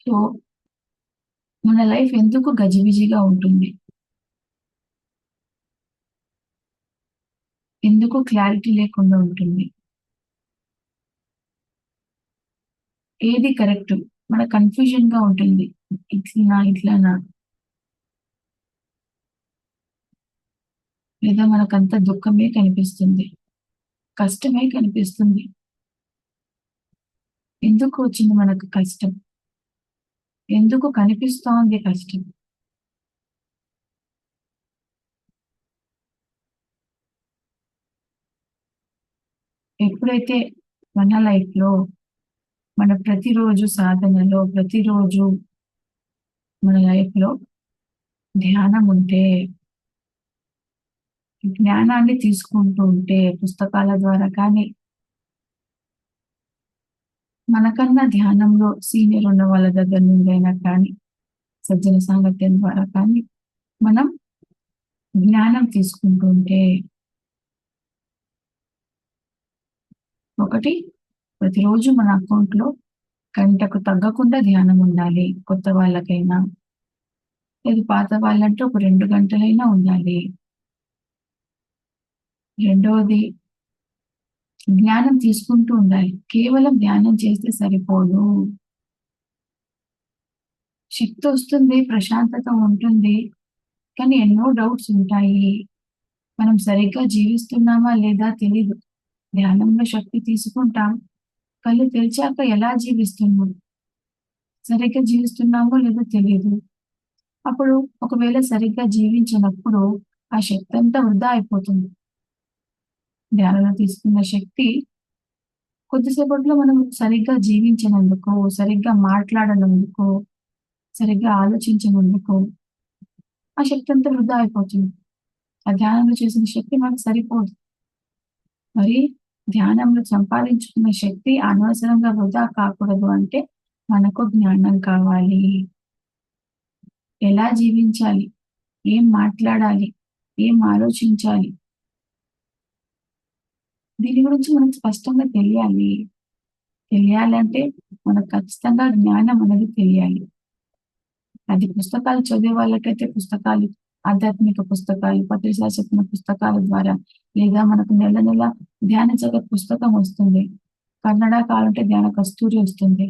So, మన life ఎందుకు గజిబిజిగా ఉంటుంది? ఎందుకు క్లారిటీ లేకుండా ఉంటుంది? ఏది కరెక్ట్? మన కన్‌ఫ్యూజన్‌గా ఉంటుంది. ఇట్లనా? ఇట్లనా? లేదా మనకంతా దుఃఖమే కనిపిస్తుంది. కష్టమే కనిపిస్తుంది. ఎందుకు వచ్చింది మనకు కష్టం? ఎందుకు కనిపిస్తోంది కష్టం? ఎప్పుడైతే మన లైఫ్‌లో మన ప్రతిరోజు సాధనలో, ప్రతిరోజు మన లైఫ్‌లో ధ్యానం ఉంటే, జ్ఞానాన్ని తీసుకుంటూ ఉంటే పుస్తకాల ద్వారా కానీ, మనకన్నా ధ్యానంలో సీనియర్ ఉన్న వాళ్ళ దగ్గర నుండైనా కానీ, సజ్జన సాంగత్యం ద్వారా కానీ, మనం జ్ఞానం తీసుకుంటూ ఉంటే, ఒకటి ప్రతిరోజు మన అకౌంట్‌లో గంటకు తగ్గకుండా ధ్యానం ఉండాలి. కొత్త వాళ్ళకైనా, లేదు పాత వాళ్ళంటే ఒక 2 గంటలైనా ఉండాలి. రెండవది జ్ఞానం తీసుకుంటూ ఉండాలి. కేవలం ధ్యానం చేస్తే సరిపోదు. శక్తొస్తుంది, ప్రశాంతత ఉంటుంది. కానీ ఎన్నో డౌట్స్ ఉంటాయి. మనం సరిగ్గా జీవిస్తున్నామా లేదా తెలీదు. ధ్యానంలో శక్తి తీసుకుంటాం. కళ్ళు తెరిచాక ఎలా జీవిస్తున్నాం? సరిగ్గా జీవిస్తున్నామో లేదో తెలీదు. అప్పుడు ఒకవేళ సరిగ్గా జీవించనప్పుడు ఆ శక్తంతా వృధా అయిపోతుంది. ధ్యానంలో తీసుకున్న శక్తి కొద్దిసేపట్లో మనం సరిగ్గా జీవించనందుకు, సరిగ్గా మాట్లాడనందుకు, సరిగ్గా ఆలోచించనందుకు ఆ శక్తంతా వృధా అయిపోతుంది. ఆ ధ్యానంలో చేసిన శక్తి మనకు సరిపోదు. మరి ధ్యానంలో సంపాదించుకున్న శక్తి అనవసరంగా వృధా కాకూడదు అంటే మనకు జ్ఞానం కావాలి. ఎలా జీవించాలి? ఏం మాట్లాడాలి? ఏం ఆలోచించాలి? దీని గురించి మనకు స్పష్టంగా తెలియాలి. తెలియాలంటే మనకు ఖచ్చితంగా జ్ఞానం అనేది తెలియాలి. అది పుస్తకాలు చదివే వాళ్ళకైతే పుస్తకాలు, ఆధ్యాత్మిక పుస్తకాలు, పత్రిసా చెప్పిన పుస్తకాల ద్వారా లేదా మనకు నెల నెల ధ్యాన జగత్ పుస్తకం వస్తుంది. కన్నడ కావాలంటే ధ్యాన కస్తూరి వస్తుంది.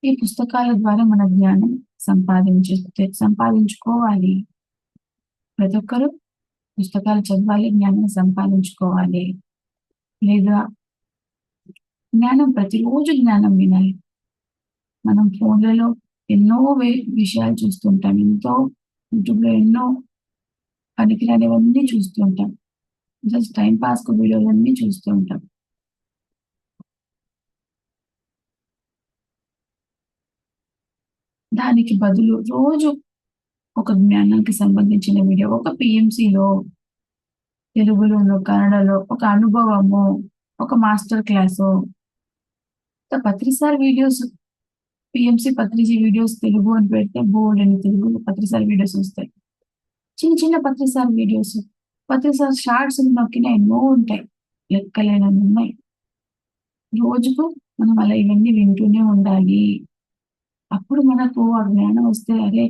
ఈ పుస్తకాల ద్వారా మన జ్ఞానం సంపాదించుకోవాలి. ప్రతి ఒక్కరు పుస్తకాలు చదవాలి, జ్ఞానం సంపాదించుకోవాలి. లేదా జ్ఞానం ప్రతిరోజు జ్ఞానం వినాలి. మనం ఫోన్‌లలో ఎన్నో విషయాలు చూస్తుంటాం. యూట్యూబ్‌లో ఎన్నో పనికిరానివన్నీ చూస్తూ ఉంటాం. జస్ట్ టైమ్ పాస్‌కు వీడియోలన్నీ చూస్తూ ఉంటాం. దానికి బదులు రోజు ఒక జ్ఞానానికి సంబంధించిన వీడియో, ఒక పీఎంసీలో తెలుగులోనో, కన్నడలో ఒక అనుభవమో, ఒక మాస్టర్ క్లాసో, పత్రిసార్ వీడియోస్ పీఎంసీ పత్రిజీ వీడియోస్ తెలుగు అని పెడితే బోలెడన్ని తెలుగు పత్రిసార్ వీడియోస్ వస్తాయి. చిన్న చిన్న పత్రిసార్ వీడియోస్, పత్రిసార్ షార్ట్స్ నొక్కిన ఎన్నో ఉంటాయి. లెక్కలేనన్ని ఉన్నాయి. రోజుకు మనం అలా ఇవన్నీ వింటూనే ఉండాలి. అప్పుడు మనకు ఆ జ్ఞానం వస్తే, అరే!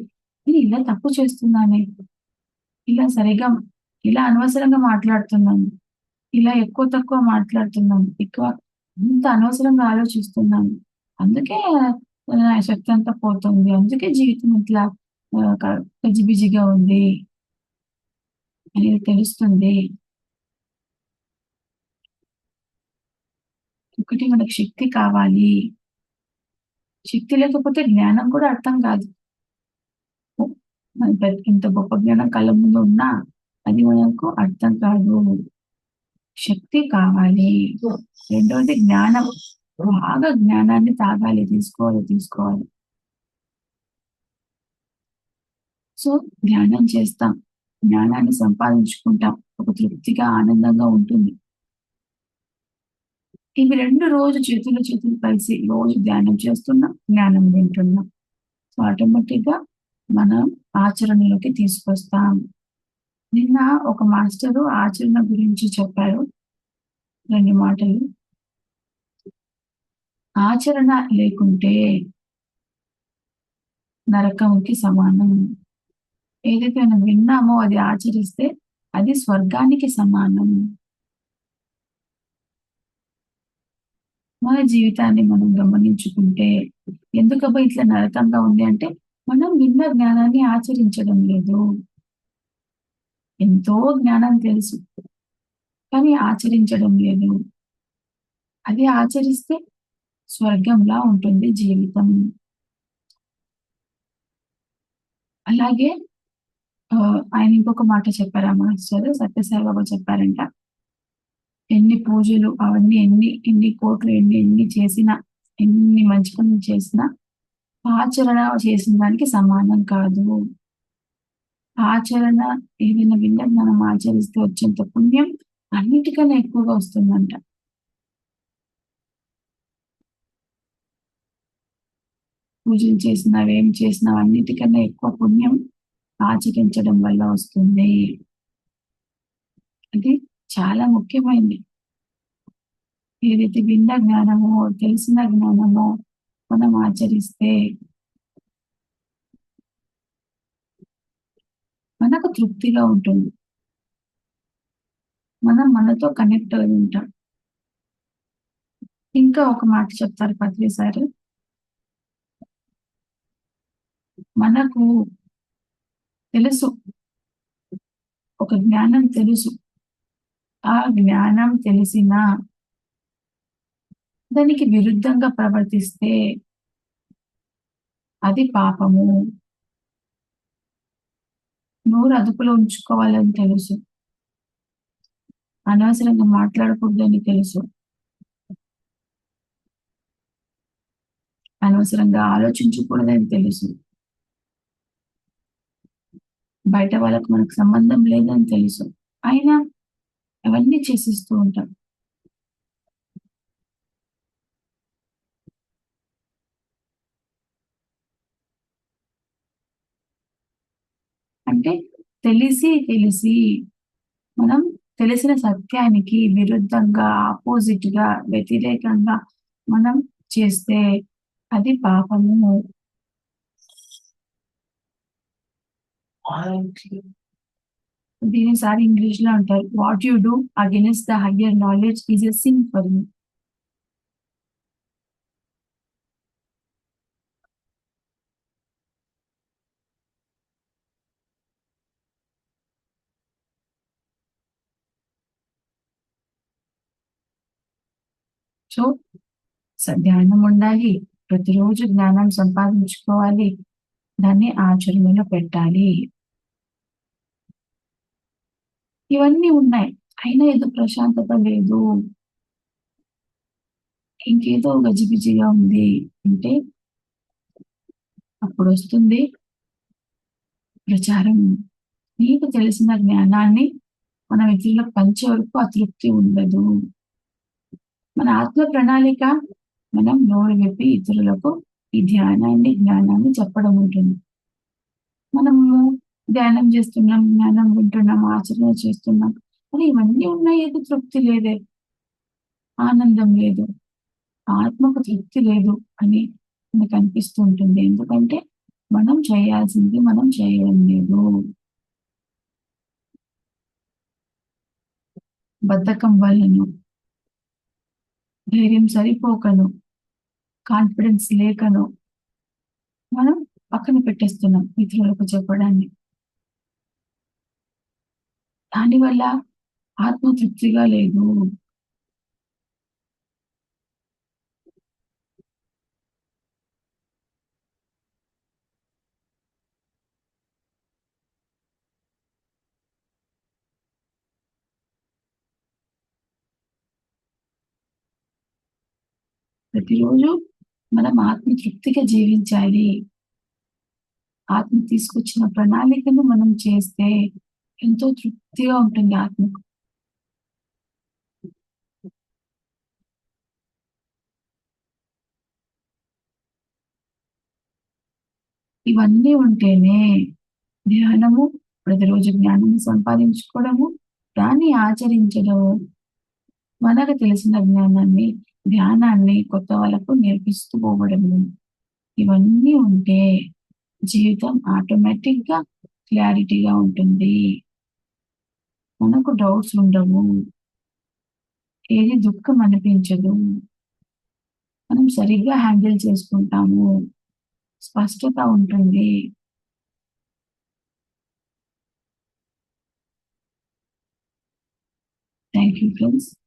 నేను ఇలా తప్పు చేస్తున్నానే, ఇలా సరిగ్గా ఇలా అనవసరంగా మాట్లాడుతున్నాను. ఇలా ఎక్కువ తక్కువ మాట్లాడుతున్నాను. ఇంత అనవసరంగా ఆలోచిస్తున్నాను. అందుకే నా శక్తి అంతా పోతుంది. అందుకే జీవితం ఇట్లా గజిబిజిగా ఉంది అనేది తెలుస్తుంది. ఒకటి మనకు శక్తి కావాలి. శక్తి లేకపోతే జ్ఞానం కూడా అర్థం కాదు. మన ఇంత గొప్ప జ్ఞానం కళ్ళ ముందు ఉన్నా అది మనకు అర్థం కాదు. శక్తి కావాలి. రెండోది జ్ఞానం. బాగా జ్ఞానాన్ని తాగాలి. తీసుకోవాలి. సో, ధ్యానం చేస్తాం. జ్ఞానాన్ని సంపాదించుకుంటాం. ఒక తృప్తిగా, ఆనందంగా ఉంటుంది. ఇవి 2 రోజు చేతులు కలిసి రోజు ధ్యానం చేస్తున్నాం, జ్ఞానం వింటున్నాం. సో, ఆటోమేటిక్‌గా మనం ఆచరణలోకి తీసుకొస్తాం. నిన్న ఒక మాస్టరు ఆచరణ గురించి చెప్పారు. 2 మాటలు. ఆచరణ లేకుంటే నరకంకి సమానం. ఏదైతే మనం విన్నామో అది ఆచరిస్తే అది స్వర్గానికి సమానం. మన జీవితాన్ని మనం గమనించుకుంటే ఎందుకబ్బా ఇట్లా నరకంగా ఉంది అంటే, మనం విన్న జ్ఞానాన్ని ఆచరించడం లేదు. ఎంతో జ్ఞానం తెలుసు. కానీ ఆచరించడం లేదు. అది ఆచరిస్తే స్వర్గంలా ఉంటుంది జీవితం. అలాగే ఆయన ఇంకొక మాట చెప్పారు ఆ మాస్టరు సత్యసాయి బాబా చెప్పారంట. ఎన్ని పూజలు అవన్నీ ఎన్ని కోట్లు ఎన్ని చేసినా, ఎన్ని మంచి పనులు చేసినా ఆచరణ చేసిన దానికి సమానం కాదు. ఆచరణ ఏదైనా విన్నది మనం ఆచరిస్తే వచ్చేంత పుణ్యం అన్నిటికన్నా ఎక్కువగా వస్తుందంట. పూజలు చేసినా, ఏం చేసినా అన్నిటికన్నా ఎక్కువ పుణ్యం ఆచరించడం వల్ల వస్తుంది. అది చాలా ముఖ్యమైనది. ఏదైతే విన్న జ్ఞానమో, తెలిసిన జ్ఞానమో మనం ఆచరిస్తే మనకు తృప్తిగా ఉంటుంది. మనం మనతో కనెక్ట్ అయి ఉంటాం. ఇంకా ఒక మాట చెప్తారు పత్రి సారు. మనకు తెలుసు. ఒక జ్ఞానం తెలుసు. ఆ జ్ఞానం తెలిసినా దానికి విరుద్ధంగా ప్రవర్తిస్తే అది పాపము. నోరు అదుపులో ఉంచుకోవాలని తెలుసు. అనవసరంగా మాట్లాడకూడదని తెలుసు. అనవసరంగా ఆలోచించకూడదని తెలుసు. బయట వాళ్ళకి మనకు సంబంధం లేదని తెలుసు. అయినా అవన్నీ చేసేస్తూ ఉంటాం. అంటే తెలిసి మనం తెలిసిన సత్యానికి విరుద్ధంగా, అపోజిట్‌గా, వ్యతిరేకంగా మనం చేస్తే అది పాపము. దీన్ని సార్ ఇంగ్లీష్‌లో అంటారు. What you do against the higher knowledge is a sin for you. So, ధ్యానం ఉండాలి. ప్రతిరోజు జ్ఞానం సంపాదించుకోవాలి. దాన్ని ఆచరణలో పెట్టాలి. ఇవన్నీ ఉన్నాయి. అయినా ఏదో ప్రశాంతత లేదు. ఇంకేదో గజిబిజిగా ఉంది అంటే అప్పుడొస్తుంది ప్రచారం. నీకు తెలిసిన జ్ఞానాన్ని మనం ఇతరులకు పంచే వరకు ఆ తృప్తి ఉండదు. మన ఆత్మ ప్రణాళిక మనం నోరు విప్పి ఇతరులకు ఈ ధ్యానాన్ని, జ్ఞానాన్ని చెప్పడం ఉంటుంది. మనము ధ్యానం చేస్తున్నాం, జ్ఞానం వింటున్నాం, ఆచరణ చేస్తున్నాం. కానీ ఇవన్నీ ఉన్నాయి ఏదో తృప్తి లేదే, ఆనందం లేదు, ఆత్మకు తృప్తి లేదు అని మనకు అనిపిస్తూ ఉంటుంది. ఎందుకంటే మనం చేయాల్సింది మనం చేయడం లేదు. బద్ధకం వల్లనో, ధైర్యం సరిపోకనో, కాన్ఫిడెన్స్ లేకనో మనం పక్కన పెట్టేస్తున్నాం ఇతరులకు చెప్పడాన్ని. దానివల్ల ఆత్మ తృప్తిగా లేదు. ప్రతిరోజు మనం ఆత్మ తృప్తిగా జీవించాలి. ఆత్మ తీసుకొచ్చిన ప్రణాళికను మనం చేస్తే ఎంతో తృప్తిగా ఉంటుంది ఆత్మకు. ఇవన్నీ ఉంటేనే ధ్యానము, ప్రతిరోజు జ్ఞానాన్ని సంపాదించుకోవడము, దాన్ని ఆచరించడము, మనకు తెలిసిన జ్ఞానాన్ని, ధ్యానాన్ని కొత్త వాళ్ళకు నేర్పిస్తూ పోవడము. ఇవన్నీ ఉంటే జీవితం ఆటోమేటిక్గా క్లారిటీగా ఉంటుంది. మనకు డౌట్స్ ఉండవు. ఏది దుఃఖం అనిపించదు. మనం సరిగ్గా హ్యాండిల్ చేసుకుంటాము. స్పష్టత ఉంటుంది. Thank you friends.